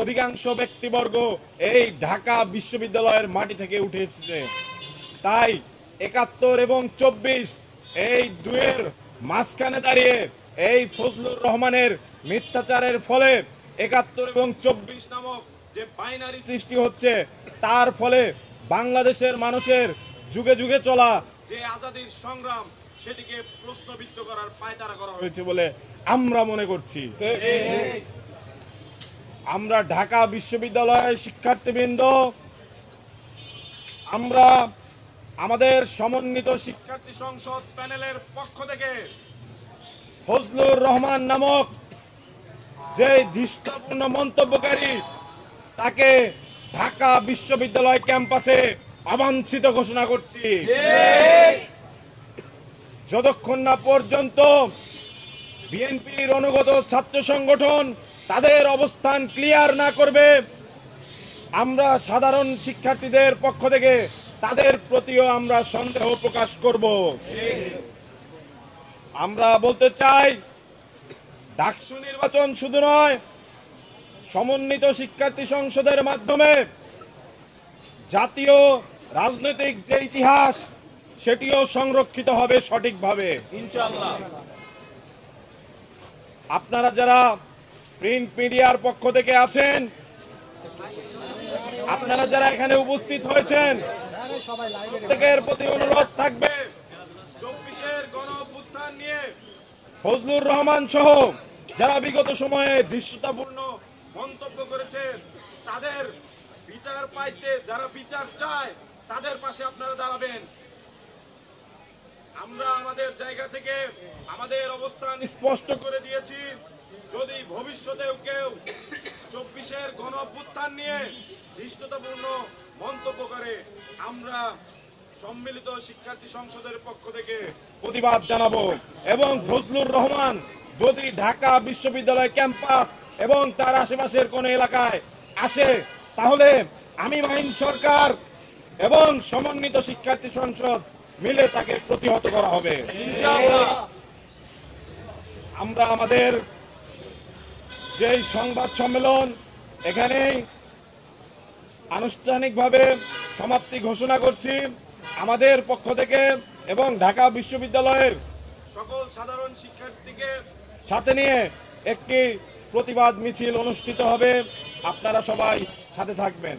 অধিকাংশ ব্যক্তিবর্গ এই ঢাকা বিশ্ববিদ্যালয়ের মাটি থেকে উঠে এসেছে। তাই ৭১ এবং ২৪ এই দুয়ের মাঝখানে দাঁড়িয়ে এই ফজলুর রহমানের মিথ্যাচারের ফলে ৭১ এবং ২৪ নামক যে বাইনারি সৃষ্টি হচ্ছে, তার ফলে বাংলাদেশের মানুষের যুগে যুগে চলা যে আজাদির সংগ্রাম, সেটিকে প্রশ্নবিদ্ধ করার পায়তারা করা হয়েছে বলে আমরা মনে করছি। আমরা ঢাকা বিশ্ববিদ্যালয়ের শিক্ষার্থীবৃন্দ, আমরা আমাদের সমন্বিত শিক্ষার্থী সংসদ প্যানেলের পক্ষ থেকে ফজলুর রহমান নামক যে ধৃষ্টপূর্ণ মন্তব্যকারী, তাকে ঢাকা বিশ্ববিদ্যালয় ক্যাম্পাসে অবাঞ্ছিত ঘোষণা করছি। যতক্ষণ না পর্যন্ত বিএনপির অনুগত ছাত্র সংগঠন তাদের অবস্থান ক্লিয়ার না করবে, আমরা সাধারণ শিক্ষার্থীদের পক্ষ থেকে তাদের প্রতিও আমরা সন্দেহ প্রকাশ করব। আমরা বলতে চাই, ডাকসু নির্বাচন শুধু নয়, সমন্বিত শিক্ষার্থী সংসদের মাধ্যমে জাতীয় রাজনৈতিক যে ইতিহাস, সেটিও সংরক্ষিত হবে সঠিকভাবে ইনশাআল্লাহ। আপনারা যারা প্রিন্ট মিডিয়ার পক্ষ থেকে আছেন, আপনারা যারা এখানে উপস্থিত হয়েছেন, প্রত্যেকের প্রতি অনুরোধ থাকবে, ২৪-এর গণ অভ্যুত্থান নিয়ে ফজলুর রহমান সহ যারা বিগত সময়ে দৃশ্যতাপূর্ণ মন্তব্য করেছে, তাদের বিচার পাইতে, যারা বিচার চায়, তাদের পাশে আপনারা দাঁড়াবেন। আমরা আমাদের জায়গা থেকে আমাদের অবস্থান স্পষ্ট করে দিয়েছি। যদি ভবিষ্যতেও কেউ ২৪-এর গণ অভ্যুত্থান নিয়ে ধৃষ্টতাপূর্ণ মন্তব্য করে, আমরা সম্মিলিত শিক্ষার্থী সংসদের পক্ষ থেকে প্রতিবাদ জানাবো। এবং ফজলুর রহমান যদি ঢাকা বিশ্ববিদ্যালয় ক্যাম্পাস এবং তার আশেপাশের কোন এলাকায় আসে, তাহলে আমি মাইন সরকার এবং সমন্বিত শিক্ষার্থী সংসদ মিলে তাকে প্রতিহত করা হবে ইনশাআল্লাহ। আমরা আমাদের যে সংবাদ সম্মেলন এখানেই আনুষ্ঠানিকভাবে সমাপ্তি ঘোষণা করছি। আমাদের পক্ষ থেকে এবং ঢাকা বিশ্ববিদ্যালয়ের সকল সাধারণ শিক্ষার্থীকে সাথে নিয়ে একটি প্রতিবাদ মিছিল অনুষ্ঠিত হবে। আপনারা সবাই সাথে থাকবেন।